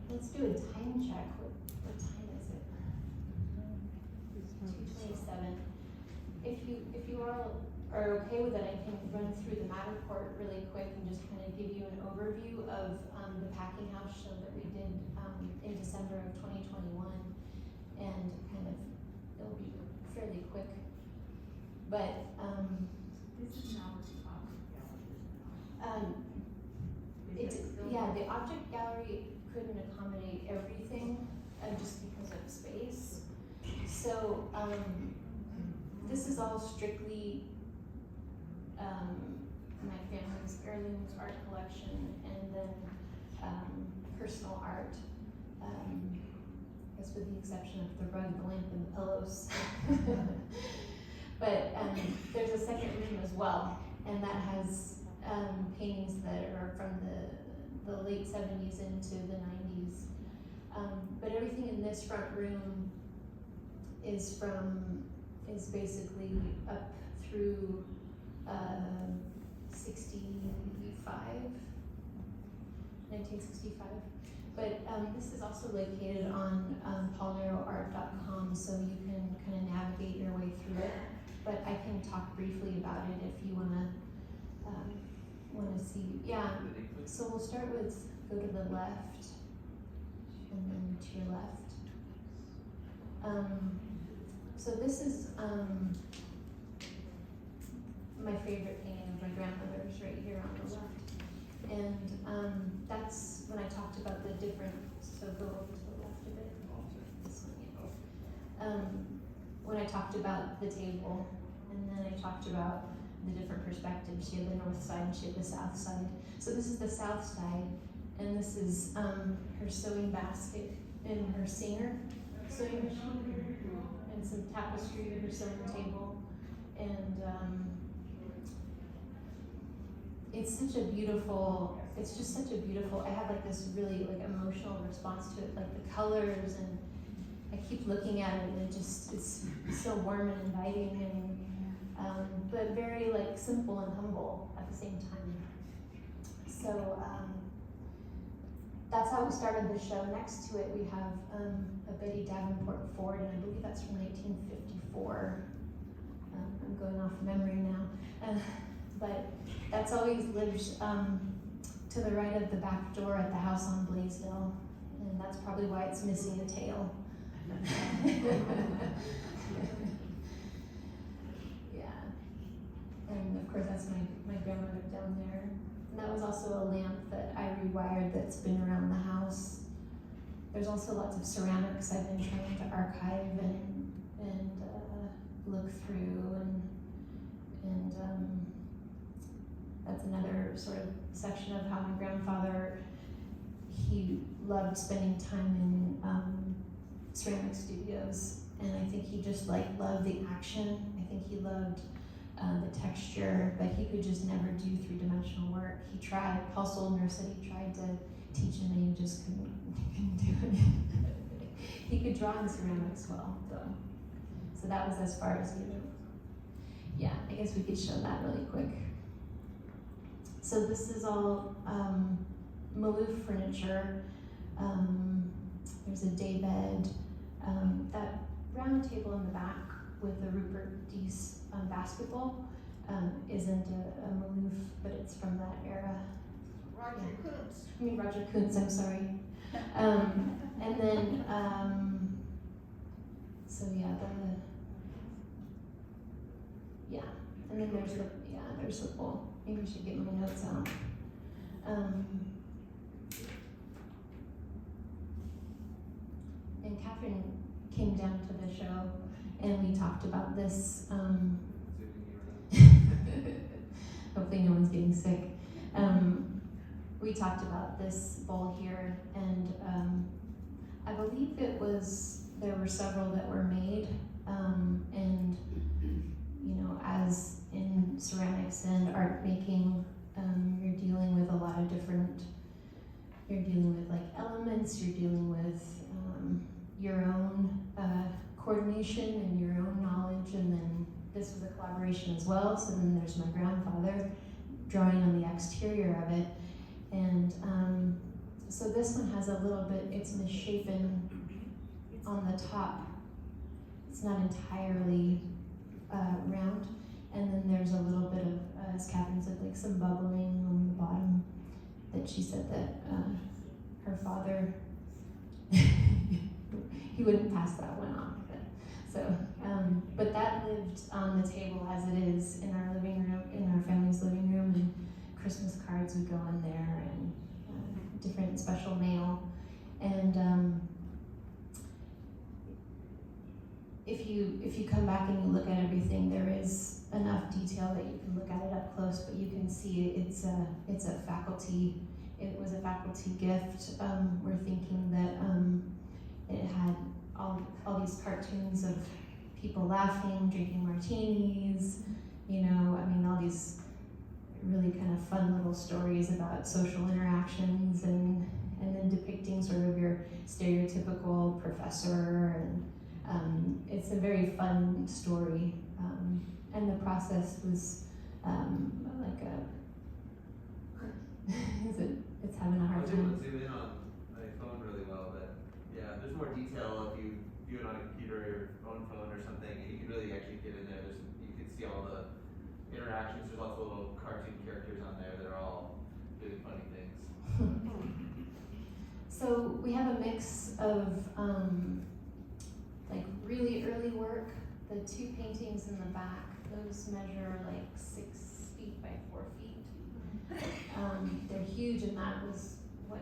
let's do a time check. What time is it? 2:27. If you all are okay with it, I can run through the Matterport really quick and just kind of give you an overview of the packing house show that we did in December of 2021, and kind of it'll be fairly quick. But This is now what's the object gallery couldn't accommodate everything just because of space. So this is all strictly my family's heirlooms art collection, and then personal art, I guess with the exception of the rug, the lamp, and the pillows. But there's a second room as well, and that has paintings that are from the late 70s into the 90s. But everything in this front room is basically up through 1965. But this is also located on paulnaddineart.com, so you can kind of navigate your way through it. But I can talk briefly about it if you want to see. Yeah, so we'll start with, go to the left, and then to your left. So this is my favorite painting of my grandmother's right here on the left. And that's when I talked about the different, so go over to the left a bit. This one, yeah. When I talked about the table, and then I talked about the different perspectives. She had the north side and she had the south side. So this is the south side, and this is her sewing basket and her Singer sewing machine, and some tapestry of her sewing table. And it's just such a beautiful, I have like this really like emotional response to it, like the colors, and I keep looking at it and it's so warm and inviting, and but very like simple and humble at the same time. So that's how we started the show. Next to it we have a Betty Davenport Ford, and I believe that's from 1954. I'm going off memory now. But that's always lived to the right of the back door at the house on Blaisdell, and that's probably why it's missing a tail. Yeah, and of course that's my grandmother down there. And that was also a lamp that I rewired that's been around the house. There's also lots of ceramics I've been trying to archive and look through, and That's another sort of section of how my grandfather, he loved spending time in ceramic studios, and I think he just loved the action. I think he loved the texture, but he could just never do three-dimensional work. He tried. Paul Soldner said he tried to teach him, and he just couldn't do it. He could draw in ceramics well, though. So that was as far as he went. Yeah, I guess we could show that really quick. So this is all Maloof furniture. There's a daybed. That round table in the back with the Rupert Deese basketball isn't a Maloof, but it's from that era. Roger Kuntz. I mean Roger Kuntz, I'm sorry. And then, so yeah, and then there's the bowl. Maybe I should get my notes out. And Catherine came down to the show, and we talked about this. Hopefully no one's getting sick. We talked about this bowl here, and I believe there were several that were made, and as in ceramics and art making, you're dealing with a lot of different. You're dealing with elements. You're dealing with your own coordination and your own knowledge, and then this was a collaboration as well. So then there's my grandfather drawing on the exterior of it, and so this one has a little bit. It's misshapen on the top. It's not entirely round, and then there's a little bit of, as Catherine said, some bubbling on the bottom. That she said that her father. He wouldn't pass that one off. But that lived on the table as it is in our living room, in our family's living room, and Christmas cards would go in there, and different special mail. And if you come back and you look at everything, there is enough detail that you can look at it up close, but you can see it's a faculty. It was a faculty gift. We're thinking that it had all these cartoons of people laughing, drinking martinis, all these really kind of fun little stories about social interactions, and then depicting sort of your stereotypical professor, and it's a very fun story, and the process was it's having a hard I was able time. to zoom in on my phone really well, but yeah, there's more detail if you view it on a computer or your own phone or something, and you can really actually get in there. You can see all the interactions. There's lots of little cartoon characters on there that are all doing funny things. So we have a mix of really early work. The two paintings in the back, those measure 6 feet by 4 feet. They're huge, and that was what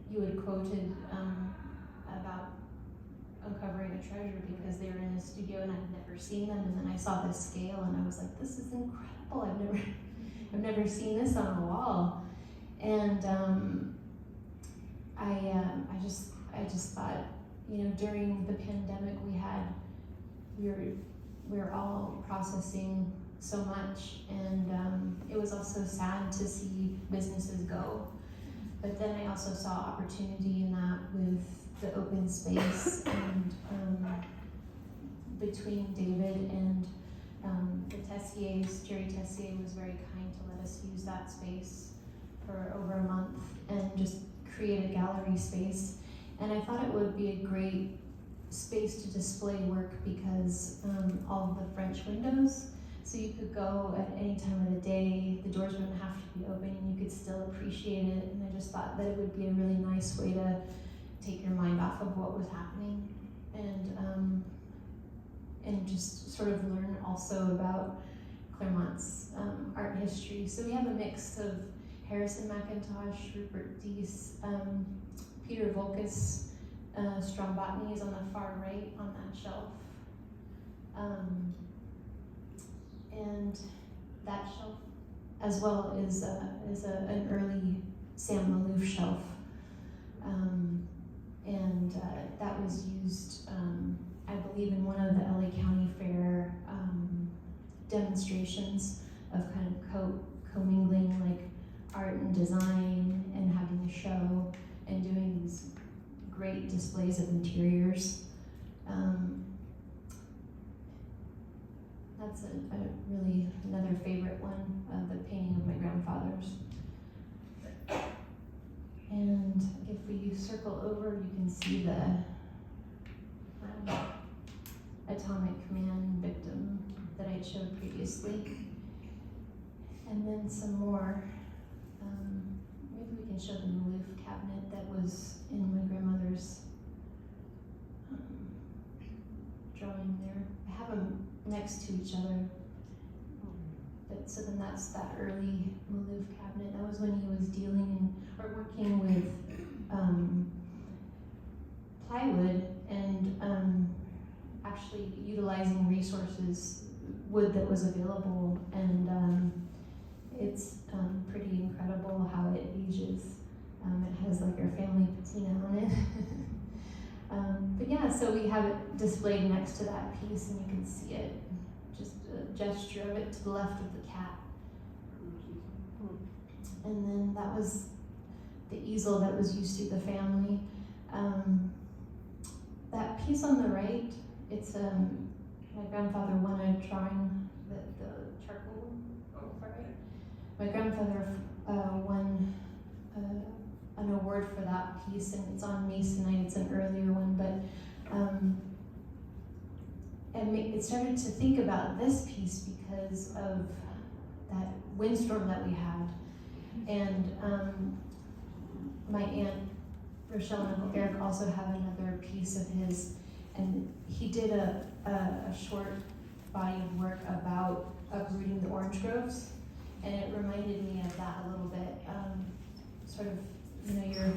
you had quoted about uncovering a treasure, because they were in a studio and I'd never seen them, and then I saw this scale and I was like, this is incredible. I've never seen this on a wall, and I just thought, during the pandemic we were all processing so much, and it was also sad to see businesses go. But then I also saw opportunity in that with the open space, and between David and the Tessiers, Jerry Tessier was very kind to let us use that space for over a month and just create a gallery space. And I thought it would be a great space to display work because all of the French windows, so you could go at any time of the day, the doors wouldn't have to be open, and you could still appreciate it. And I just thought that it would be a really nice way to take your mind off of what was happening, and just sort of learn also about Claremont's art history. So we have a mix of Harrison McIntosh, Rupert Deese, Peter Volkus, Strombotny is on the far right on that shelf. And that shelf as well as an early Sam Maloof shelf. That was used, I believe, in one of the LA County Fair demonstrations of kind of commingling like art and design and having a show and doing these great displays of interiors. That's a really another favorite one, the painting of my grandfather's. And if we circle over, you can see the atomic command victim that I showed previously. And then some more. Maybe we can show the Maloof cabinet that was in my grandmother's drawing there. I have them next to each other. But so then that's that early Maloof cabinet. That was when he was dealing or working with plywood and actually utilizing resources, wood that was available, and it's pretty incredible how it ages. It has like our family patina on it. But yeah, so we have it displayed next to that piece, and you can see it, just a gesture of it to the left of the cat. And then that was the easel that was used through the family. That piece on the right, it's my grandfather won a drawing, the charcoal, right? My grandfather won an award for that piece, and it's on Masonite. It's an earlier one, but it started to think about this piece because of that windstorm that we had. And my aunt Rochelle and Uncle Eric also have another piece of his, and he did a short body of work about uprooting the orange groves, and it reminded me of that a little bit. Sort of, you know,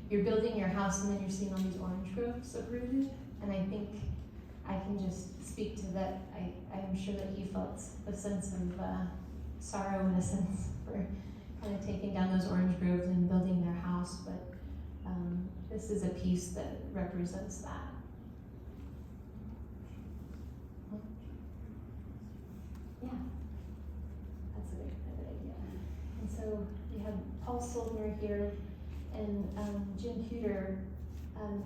you're building your house and then you're seeing all these orange groves uprooted, and I think I can just speak to that. I'm sure that he felt a sense of sorrow in a sense for kind of taking down those orange groves and building their house, but this is a piece that represents that. Yeah, that's a good idea. And so we have Paul Soldner here, and Jim Cuter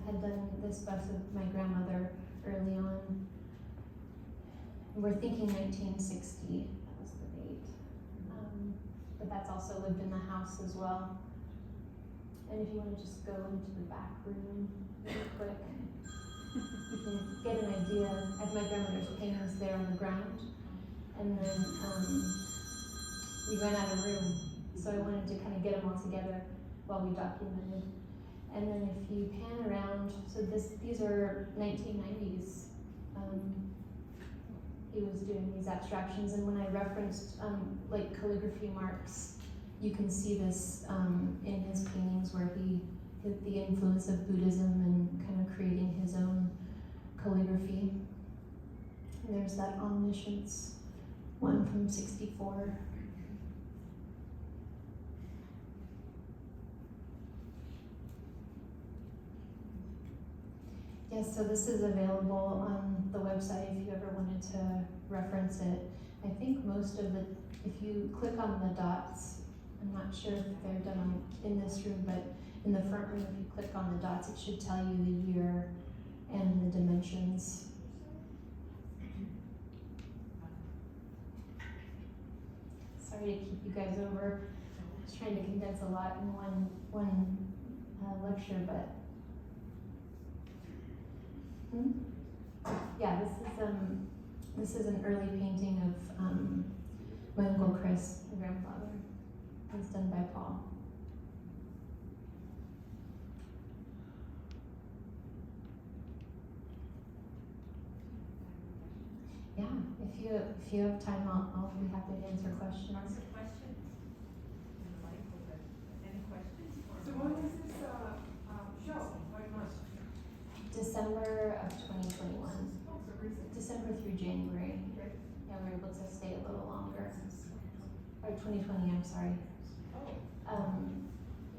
had done this bust of my grandmother early on. We're thinking 1960, that was the date. But that's also lived in the house as well. And if you want to just go into the back room really quick, you can get an idea. I have my grandmother's paintings there on the ground. And then we ran out of room, so I wanted to kind of get them all together while we documented. And then if you pan around, so these are 1990s. He was doing these abstractions, and when I referenced like calligraphy marks, you can see this in his paintings where he hit the influence of Buddhism and kind of creating his own calligraphy. And there's that Omniscience one from '64. Yes, so this is available on the website if you ever wanted to reference it. I think most of if you click on the dots, I'm not sure if they're done in this room, but in the front room, if you click on the dots, it should tell you the year and the dimensions. Sorry to keep you guys over. I was trying to condense a lot in one lecture, but yeah, this is an early painting of my Uncle Chris, my grandfather. It's done by Paul. Yeah, if you have time, I'll be happy to answer questions. Lots of questions. Any questions? So when was this show? What month? December of 2021. Oh, so recent. December through January. Yeah, we were able to stay a little longer. or 2020, I'm sorry.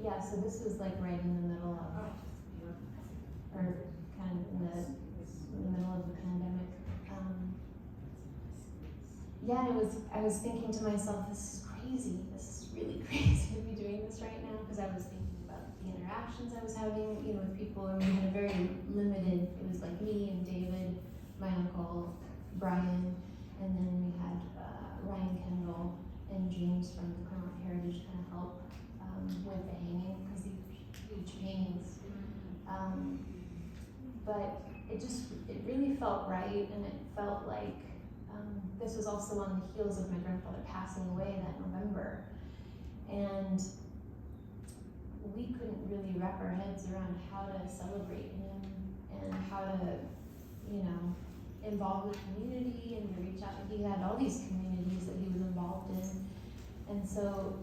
Yeah, so this was like right in the middle of, or kind of in the middle of the pandemic. Yeah, I was thinking to myself, this is crazy. This is really crazy to be doing this right now, because I was thinking about the interactions I was having, with people, and we had a very limited. It was like me and David, my uncle Brian, and then we had Ryan Kendall and James from the Claremont Heritage kind of help with the hanging, because these huge paintings. But it really felt right, and it felt like this was also on the heels of my grandfather passing away that November. And we couldn't really wrap our heads around how to celebrate him and how to, involve the community and to reach out. He had all these communities that he was involved in. And so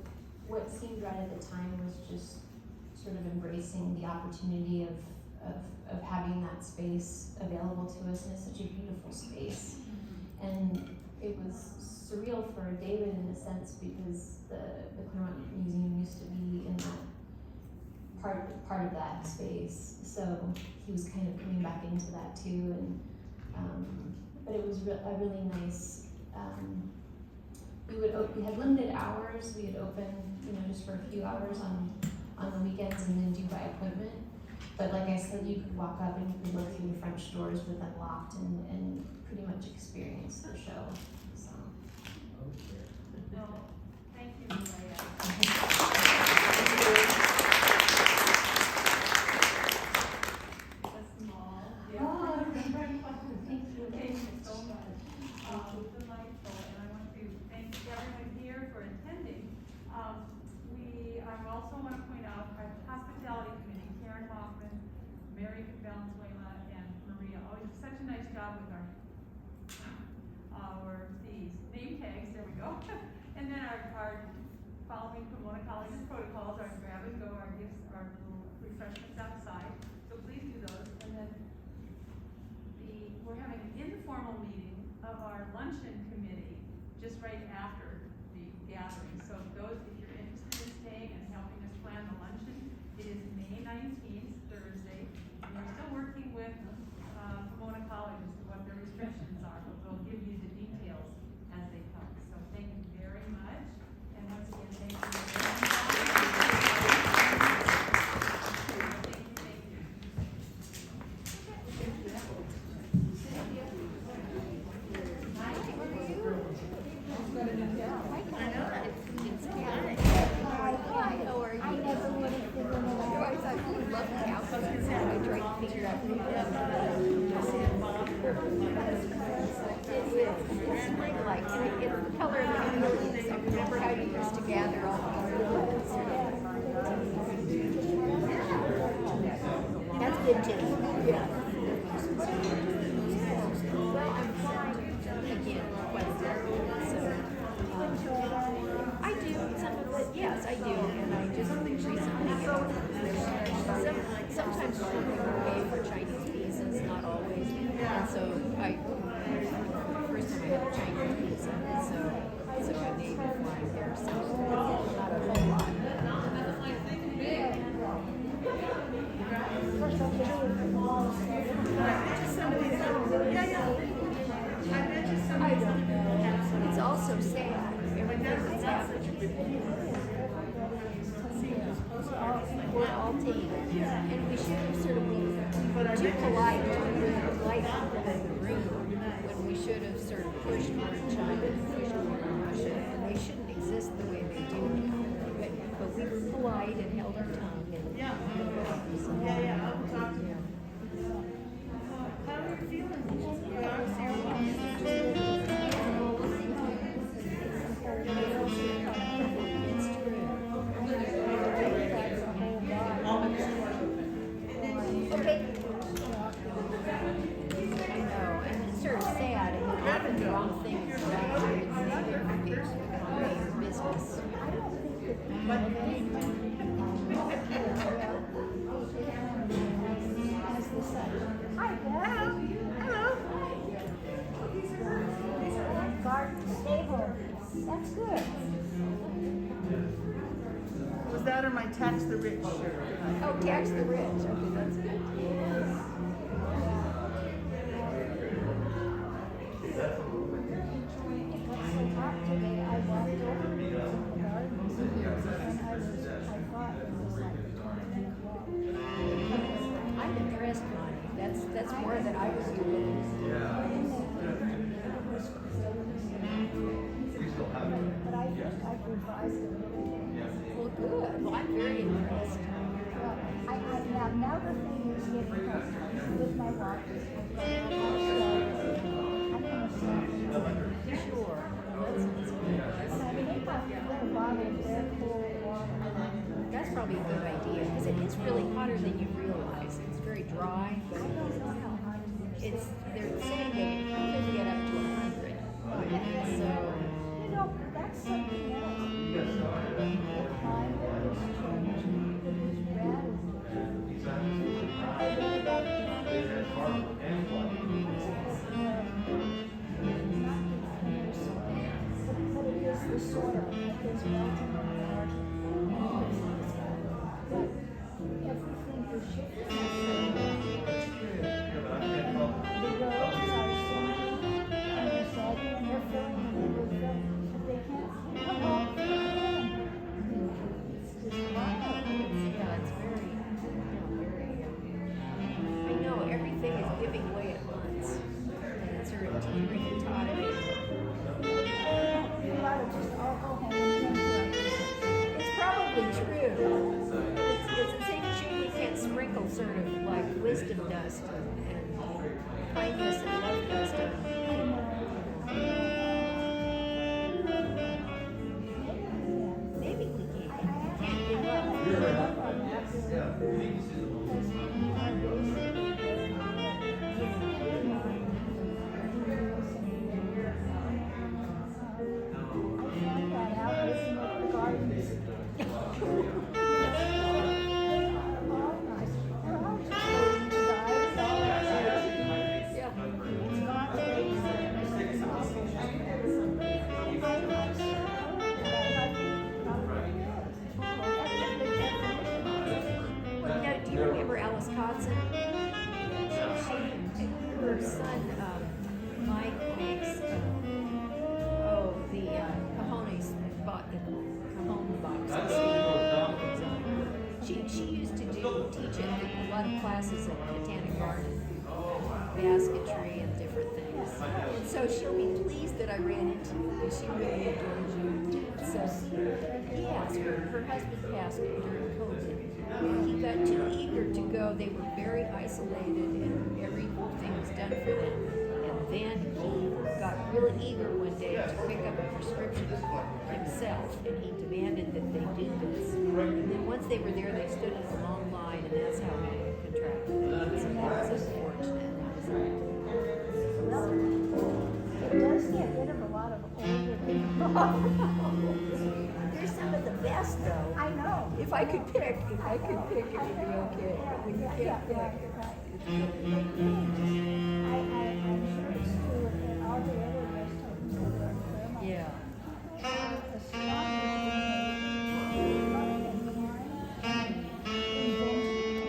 what seemed right at the time was just sort of embracing the opportunity of having that space available to us, and it's such a beautiful space. And it was surreal for David in a sense, because the Claremont Museum used to be in that part of that space. So he was kind of coming back into that too, and but it was a really nice. We had limited hours. We had open, just for a few hours on the weekends, and then do by appointment. But like I said, you could walk up and you could look through the French doors with them locked and pretty much experience the show. So. Well, thank you, Mahlea. A small gift. Oh, Thank you. Thank you so much. Delightful, and I want to thank everyone here for attending. I also want to point out our hospitality committee, Karen Hoffman, Mary Valenzuela, and Maria, always such a nice job with these name tags, there we go. And then our following Pomona College's protocols, our grab and go, our gifts, our little refreshments outside. So please do those. And then we're having an informal meeting of our luncheon committee just right after the gathering. So if you're interested in staying and helping us plan the luncheon, it is May 19th, Thursday. We're still working with Pomona College as to what their restrictions are, but we'll give you the details as they come. So thank you very much. And once again, thank you. That's good too. Yeah. Well, I'm flying again Wednesday, so I do some of it. Yes, I do, and I just recently. Sometimes we're away for Chinese visas, not always, and so first time I had a Chinese visa, so I may be flying there. So not a whole lot. It's also sad. Everything that's happening. We're all teams, and we should have sort of been too polite to like people in the room when we should have sort of pushed more in China and pushed more in Russia, and they shouldn't exist the way they do now. But we were polite and held our tongue. And, I'll talk to you. How are you feeling? It's true. Okay. I know, and it's sort of sad, and often the wrong things around business. Hi, Dad. Hello. Garden stable. That's good. on my Tax the Rich shirt. Oh, tax the rich. Okay, that's good. It got so hot today, I walked over to the garden and I thought it was like 10 o'clock. I'm impressed, Connie. That's more than I was doing. But I've revised it a little bit. Well, good. Well, I'm very impressed. Now the thing is getting home with my walk. I'm gonna start. Sure. That sounds good. I think I'll put a bottle of their cold water. That's probably a good idea because it is really hotter than you realize. It's very dry, but it's they're saying that it could get up to 100. So You know, that's something else. The climate is changing. It is but it is the soil that is melting apart. But everything is shifting. The roads are sinking and they're sagging and they're filling in with them, but they can't come up again. It's just wild. yeah, it's very. I know everything is giving way at once. It's sort of teetering and tottering. You ought to just all go home and think It's probably true. It's the same tune we can't sprinkle sort of like wisdom dust and kindness and love dust maybe we can. Can't give up. Now, do you remember Alice Codson? Her son, Mike, makes, the cajones, bought the cajon boxes. She used to teach at a lot of classes at Botanic Garden, basketry and different things. And so she'll be pleased that I ran into you because she really adores you. So, yes, her husband passed during COVID. And he got too eager to go. They were very isolated and everything was done for them. And then he got really eager one day to pick up a prescription for himself, and he demanded that they do this. And then once they were there, they stood in a long line, and that's how he contracted it. So that was unfortunate. Well, it does get rid of a lot of older people. They're some of the best, though. I know. If I could pick, it would be okay. But when you can't pick, Yeah, right.